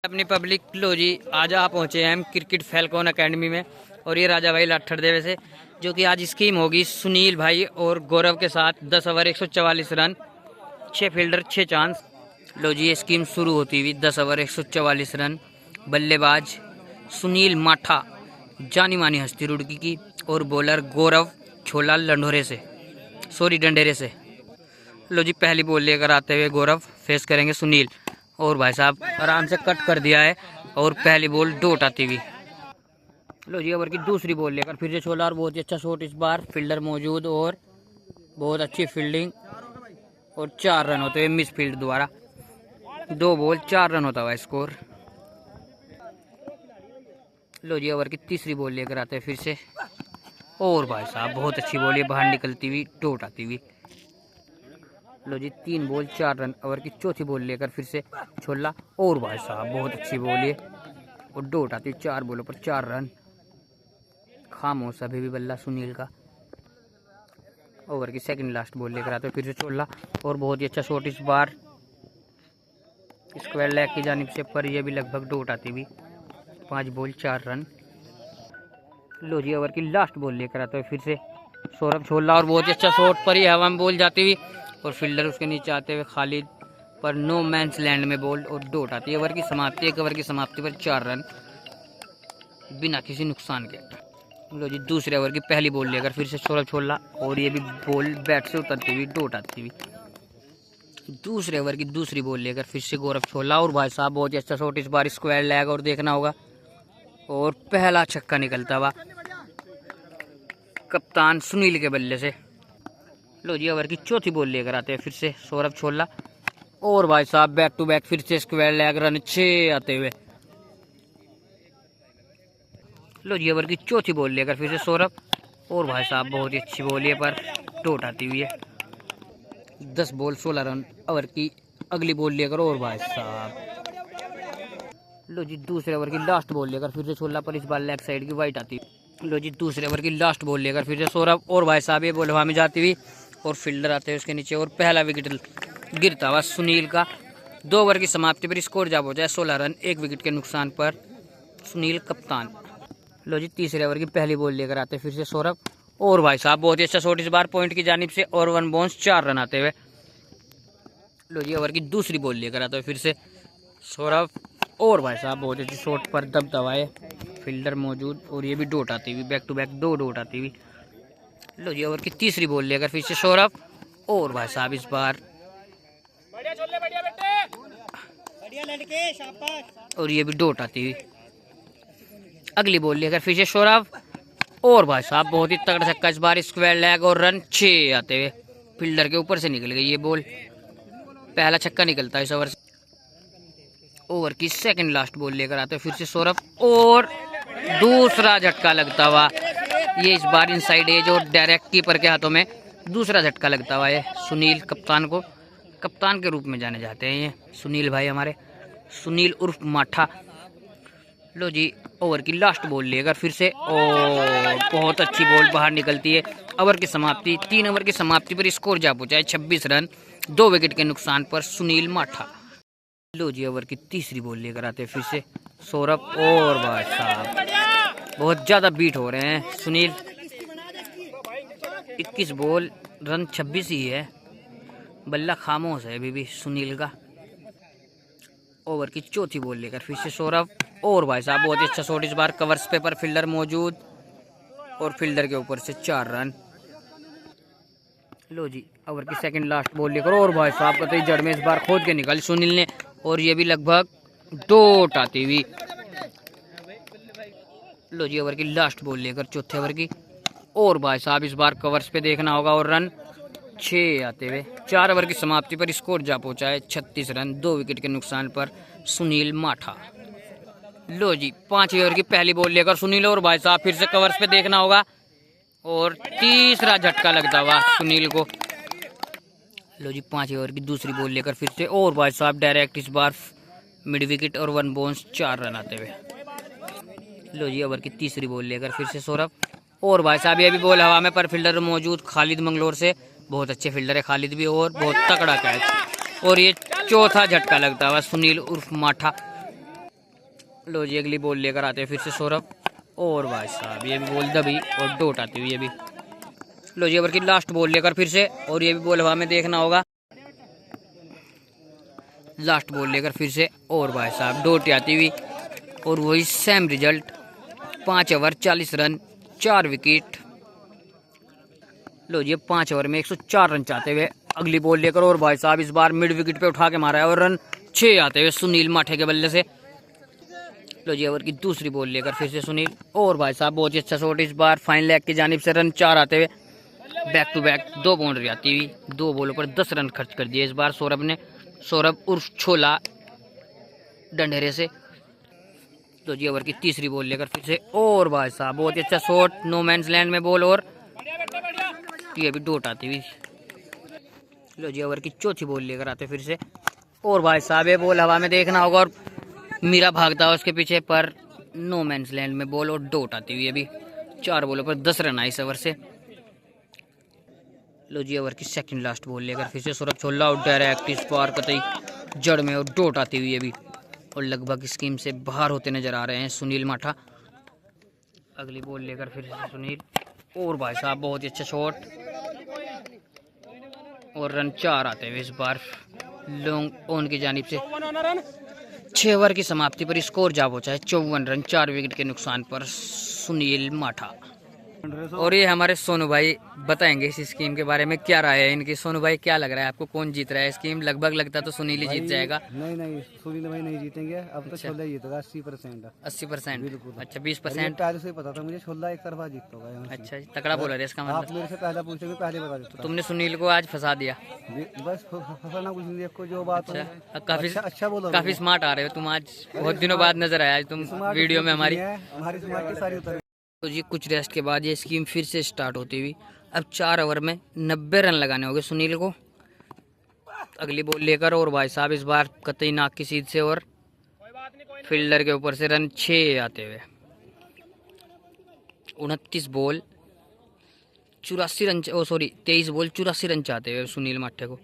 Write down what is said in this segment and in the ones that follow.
अपनी पब्लिक लो जी, आज आप पहुंचे हैं हम क्रिकेट फैल्कॉन एकेडमी में। और ये राजा भाई लाठरदेवे से, जो कि आज स्कीम होगी सुनील भाई और गौरव के साथ 10 ओवर 144 रन, 6 फील्डर 6 चांस। लो जी, ये स्कीम शुरू होती हुई 10 ओवर 144 रन। बल्लेबाज सुनील माठा, जानी मानी हस्ती रुड़की की, और बॉलर गौरव छोला लंढोरे से, सॉरी डंडेरे से। लो जी, पहली बॉल लेकर आते हुए गौरव फेस करेंगे सुनील, और भाई साहब आराम से कट कर दिया है और पहली बॉल डॉट आती हुई। लो जी, ओवर की दूसरी बॉल लेकर फिर से छोला, और बहुत ही अच्छा शॉट इस बार, फील्डर मौजूद और बहुत अच्छी फील्डिंग, और 4 रन होते हुए मिस फील्ड द्वारा। 2 बॉल 4 रन होता हुआ स्कोर। लो जी, ओवर की तीसरी बॉल लेकर आते हैं फिर से, और भाई साहब बहुत अच्छी बॉल है, बाहर निकलती हुई डॉट आती हुई। लो जी, 3 बॉल 4 रन। ओवर की चौथी बॉल लेकर फिर से छोला, और भाई साहब बहुत अच्छी बॉल है और डॉट आती है। 4 बॉलों पर 4 रन। खामोश अभी भी बल्ला सुनील का। ओवर की सेकंड लास्ट बॉल लेकर आते फिर से छोला, और बहुत ही अच्छा शॉट इस बार, स्क्वायर लेग की जानिब से, पर यह भी लगभग डॉट आती हुई। 5 बॉल 4 रन। लो जी, ओवर की लास्ट बॉल लेकर आते हुए फिर से सौरभ छोला, और बहुत ही अच्छा शॉट पर ही हवा में बॉल जाती हुई, और फील्डर उसके नीचे आते हुए खालिद, पर नो मैंस लैंड में बॉल और डॉट आती है। ओवर की समाप्ति, 1 ओवर की समाप्ति पर 4 रन बिना किसी नुकसान के। लो जी, दूसरे ओवर की पहली बॉल लेकर फिर से सौरभ छोला, और ये भी बॉल बैट से उतरती हुई डॉट आती हुई। दूसरे ओवर की दूसरी बॉल लेकर फिर से गौरव छोला, और भाई साहब बहुत ही अच्छा शॉट इस बार, स्क्वायर लेग, और देखना होगा, और पहला छक्का निकलता हुआ कप्तान सुनील के बल्ले से। लो जी, ओवर की चौथी बॉल लेकर आते हैं फिर से सौरभ छोला, और भाई साहब बैक टू बैक फिर से स्क्वायर लेग, रन 6 आते हुए। लो जी, ओवर की चौथी बॉल लेकर फिर से सौरभ, और भाई साहब बहुत ही अच्छी बॉल है, पर डॉट आती हुई है। 10 बॉल 16 रन। ओवर की अगली बॉल लेकर, और भाई साहब लो जी, दूसरे ओवर की लास्ट बॉल लेकर फिर से छोला, पर इस बार लेग साइड की वाइट आती हुई। लो जी, दूसरे ओवर की लास्ट बॉल लेकर फिर से सौरभ, और भाई साहब ये बॉल हवा में जाती हुई, और फील्डर आते हैं उसके नीचे, और पहला विकेट गिरता हुआ सुनील का। 2 ओवर की समाप्ति पर स्कोर जा पहुंचा है 16 रन, 1 विकेट के नुकसान पर सुनील कप्तान। लो जी, तीसरे ओवर की पहली बॉल लेकर आते हैं फिर से सौरभ, और भाई साहब बहुत ही अच्छा शॉट इस बार पॉइंट की जानिब से, और 1 बाउंस 4 रन आते हुए। लो जी, ओवर की दूसरी बॉल लेकर आते हैं फिर से सौरभ, और भाई साहब बहुत अच्छी शॉट पर दबदबा है, फील्डर मौजूद, और ये भी डॉट आती हुई, बैक टू बैक 2 डॉट आती हुई। लो जी, ओवर की तीसरी बॉल लेकर फिर से सौरभ, और भाई साहब इस बार और ये भी डॉट आती हुई। अगली बॉल लेकर फिर से सौरभ, और भाई साहब बहुत ही तगड़ा छक्का इस बार, स्क्वायर लेग, और रन 6 आते हुए। फील्डर के ऊपर से निकल गई ये बॉल, पहला छक्का निकलता है इस ओवर से। ओवर की सेकंड लास्ट बॉल लेकर आते हैं फिर से सौरभ, और दूसरा झटका लगता हुआ, ये इस बार इनसाइड एज और डायरेक्ट कीपर के हाथों में दूसरा झटका लगता हुआ है सुनील कप्तान को। कप्तान के रूप में जाने जाते हैं ये सुनील भाई हमारे, सुनील उर्फ माठा। लो जी, ओवर की लास्ट बॉल लेकर फिर से, और बहुत अच्छी बॉल बाहर निकलती है। ओवर की समाप्ति, 3 ओवर की समाप्ति पर स्कोर जा पहुंचा है 26 रन, 2 विकेट के नुकसान पर सुनील माठा। लो जी, ओवर की तीसरी बॉल लेकर आते हैं फिर से सौरभ, और भाई साहब बहुत ज़्यादा बीट हो रहे हैं सुनील। 21 बॉल, रन 26 ही है, बल्ला खामोश है अभी भी सुनील का। ओवर की चौथी बॉल लेकर फिर से सौरभ, और भाई साहब बहुत ही अच्छा शॉट इस बार, कवर्स पे पर फील्डर मौजूद, और फील्डर के ऊपर से 4 रन। लो जी, ओवर की सेकंड लास्ट बॉल लेकर, और भाई साहब कतई जड़ में इस बार खोद के निकाली सुनील ने, और ये भी लगभग डॉट आती हुई। लो जी, ओवर की लास्ट बॉल लेकर चौथे ओवर की, और भाई साहब इस बार कवर्स पे देखना होगा, और रन 6 आते हुए। 4 ओवर की समाप्ति पर स्कोर जा पहुंचा है 36 रन, 2 विकेट के नुकसान पर सुनील माठा। लो जी, 5वीं ओवर की पहली बॉल लेकर सुनील, और भाई साहब फिर से कवर्स पे देखना होगा, और तीसरा झटका लगता हुआ सुनील को। लो जी, 5वीं ओवर की दूसरी बॉल लेकर फिर से, और भाई साहब डायरेक्ट इस बार मिड विकेट, और 1 बाउंस 4 रन आते हुए। लो जी, ओवर की तीसरी बॉल लेकर फिर से सौरभ, और भाई साहब ये भी बॉल हवा में, पर फील्डर मौजूद खालिद मंगलोर से, बहुत अच्छे फील्डर है खालिद भी, और बहुत तगड़ा कैच, और ये चौथा झटका लगता हुआ सुनील उर्फ माठा। लो जी अगली बॉल लेकर आते हैं फिर से सौरभ। और भाई साहब ये भी बॉल दबी और डोट आती हुई ये भी। लो जी ओवर की लास्ट बॉल लेकर फिर से, और ये भी बॉल हवा में देखना होगा। लास्ट बॉल लेकर फिर से, और भाई साहब डोट आती हुई, और वही same result. 5 over 40 run 4 wicket. लो जी 5 ओवर में 104 रन चाहते हुए अगली बॉल लेकर, और भाई साहब इस बार मिड विकेट पे उठा के मारा है और रन 6 आते हुए सुनील माठे के बल्ले से। लो जी ओवर की दूसरी बॉल लेकर फिर से सुनील, और भाई साहब बहुत ही अच्छा शॉट इस बार फाइन लेग की जानिब से। रन 4 आते हुए बैक टू बैक 2 बाउंड्री आती हुई। 2 बॉलों पर 10 रन खर्च कर दिए इस बार सौरभ ने। सौरभ उर्फ छोला डंडेरे से। तो जी ओवर की तीसरी बॉल लेकर फिर से, और भाई साहब बहुत ही अच्छा शॉट नो मैंस लैंड में बॉल, और ये भी डोट आती हुई। लो जी ओवर की चौथी बॉल लेकर आते फिर से, और भाई साहब ये बॉल हवा में देखना होगा, और मीरा भागता है उसके पीछे, पर नो मैंस लैंड में बॉल और डोट आती हुई। अभी 4 बॉलों पर 10 रन आए इस ओवर से। लो जी ओवर की सेकंड लास्ट बॉल लेकर फिर से सौरभ छोला आउट डायरेक्ट इस बार कतई जड़ में और डोट आती हुई अभी, और लगभग स्कीम से बाहर होते नजर आ रहे हैं सुनील माठा। अगली बॉल लेकर फिर से सुनील, और भाई साहब बहुत ही अच्छा शॉट, और रन 4 आते हुए इस बार लॉन्ग ऑन की जानिब से। 6 ओवर की समाप्ति पर स्कोर जा पहुंचा है 54 रन 4 विकेट के नुकसान पर सुनील माठा। और ये हमारे सोनू भाई बताएंगे इस स्कीम के बारे में क्या राय है इनकी। सोनू भाई क्या लग रहा है आपको, कौन जीत रहा है स्कीम? लगभग लगता तो सुनील ही जीत जाएगा। नहीं सुनील भाई नहीं जीतेंगे, अब तो छोला जीतेगा 80%। 80%? अच्छा 20%? पहले से ही पता था मुझे छोला एक तरफा जीतता होगा। अच्छा तगड़ा बोलर है इसका आप मतलब। मेरे से पहले पूछे पहले बता देता। तुमने सुनील को आज फंसा दिया। बस फंसाना कुछ नहीं, देखो जो बात है। काफी अच्छा बोलो, काफी स्मार्ट आ रहे हो तुम आज, बहुत दिनों बाद नजर आया आज तुम वीडियो में हमारी स्मार्ट की सारी उतर। तो जी कुछ रेस्ट के बाद ये स्कीम फिर से स्टार्ट होती हुई। अब 4 ओवर में 90 रन लगाने होंगे सुनील को। अगली बॉल लेकर, और भाई साहब इस बार कतई नाक की सीध से, और फील्डर के ऊपर से रन 6 आते हुए। 29 बॉल 84 रन, 23 बॉल 84 रन चाहते हुए सुनील माठे को।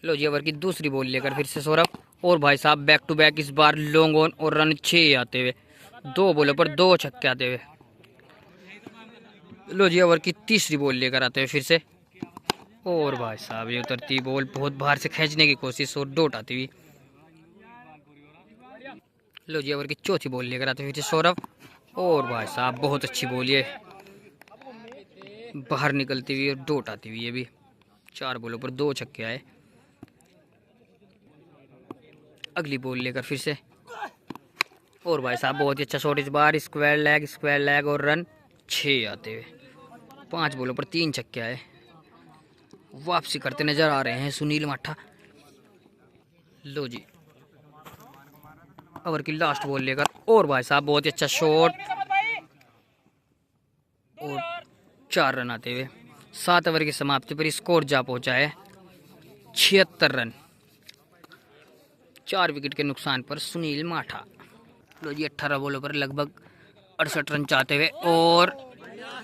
लो जी ओवर की दूसरी बॉल लेकर फिर से सौरभ, और भाई साहब बैक टू बैक इस बार लॉन्ग ऑन, और रन 6 आते हुए। 2 बॉलों पर 2 छक्के आते हुए। लो जी ओवर की तीसरी बॉल लेकर आते हुए फिर से, और भाई साहब ये उतरती बॉल बहुत बाहर से खींचने की कोशिश और डोट आती हुई। लो जी ओवर की चौथी बॉल लेकर आते हुए फिर से सौरभ, और भाई साहब बहुत अच्छी बॉल ये बाहर निकलती हुई और डोट आती हुई। ये भी 4 बॉलों पर 2 छक्के आए। अगली बॉल लेकर फिर से, और भाई साहब बहुत ही अच्छा शॉट इस बार स्क्वायर लेग, और रन 6 आते हुए। 5 बॉलों पर 3 छक्के आए। वापसी करते नजर आ रहे हैं सुनील माठा। लो जी ओवर की लास्ट बॉल लेकर, और भाई साहब बहुत ही अच्छा शॉट, और 4 रन आते हुए। 7 ओवर की समाप्ति पर स्कोर जा पहुंचा है 76 रन 4 विकेट के नुकसान पर सुनील माठा। लो जी 18 बॉलों पर लगभग 68 रन चाहते हुए, और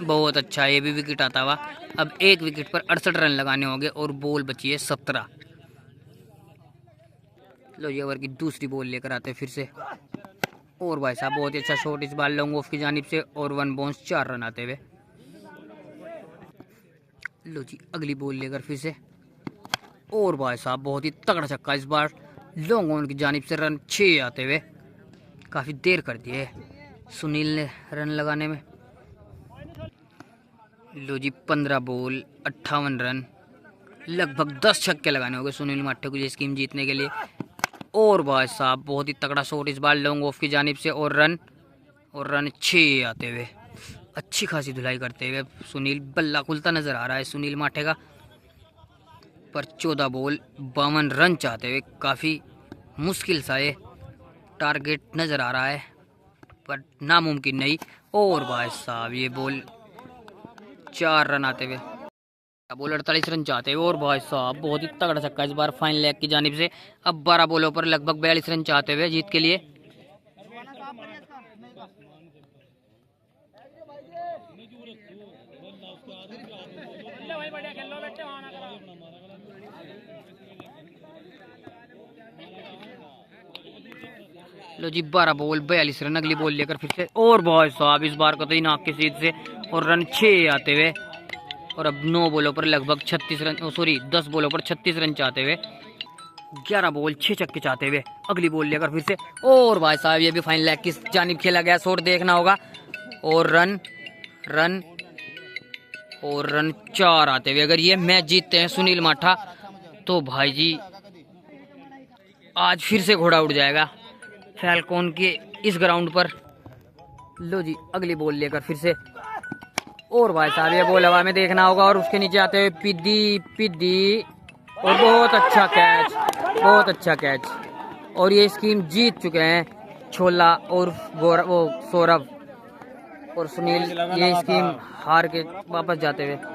बहुत अच्छा ये भी विकेट आता हुआ। अब 1 विकेट पर 68 रन लगाने होंगे, और बॉल बची है 17। लो जी ओवर की दूसरी बॉल लेकर आते फिर से, और भाई साहब बहुत ही अच्छा शॉट इस बार लॉन्ग ऑफ की जानिब से, और 1 बाउंस 4 रन आते हुए। लो जी अगली बॉल लेकर फिर से, और भाई साहब बहुत ही तगड़ा छक्का इस बार लॉन्ग ऑन की जानिब से। रन 6 आते हुए। काफ़ी देर कर दिए सुनील ने रन लगाने में। लो जी 15 बॉल 58 रन, लगभग 10 छक्के लगाने होंगे सुनील माठे को ये स्कीम जीतने के लिए। और भाई साहब बहुत ही तगड़ा शॉट इस बार लॉन्ग ऑफ की जानिब से, और रन 6 आते हुए। अच्छी खासी धुलाई करते हुए सुनील बल्ला खुलता नजर आ रहा है सुनील माठे का। पर 14 बॉल 52 रन चाहते हुए काफ़ी मुश्किल सा ये टारगेट नज़र आ रहा है, पर नामुमकिन नहीं। और भाई साहब ये बॉल 4 रन आते हुए। बॉल 48 रन चाहते हुए, और भाई साहब बहुत ही तगड़ा छक्का इस बार फाइन लेग की जानिब से। अब 12 बॉलों पर लगभग 42 रन चाहते हुए जीत के लिए। लो जी 12 बॉल 42 रन। अगली बॉल लेकर फिर से, और भाई साहब इस बार का तो नाक की सीध से, और रन 6 आते हुए। और अब 9 बॉलों पर लगभग 36 रन, सॉरी 10 बॉलों पर 36 रन चाहते हुए, 11 बॉल 6 छक्के चाहते हुए। अगली बॉल लेकर फिर से, और भाई साहब ये भी फाइन लेग की जानिब खेला गया, शॉट देखना होगा। और रन रन और रन 4 आते हुए। अगर ये मैच जीतते हैं सुनील माठा तो भाई जी आज फिर से घोड़ा उड़ जाएगा फैल्कॉन के इस ग्राउंड पर। लो जी अगली बॉल लेकर फिर से, और भाई साहब ये बॉल हवा में देखना होगा, और उसके नीचे आते हुए पिद्दी पिद्दी, और बहुत अच्छा कैच, बहुत अच्छा कैच। और ये स्कीम जीत चुके हैं छोला और वो सौरभ और सुनील, ये स्कीम हार के वापस जाते हुए।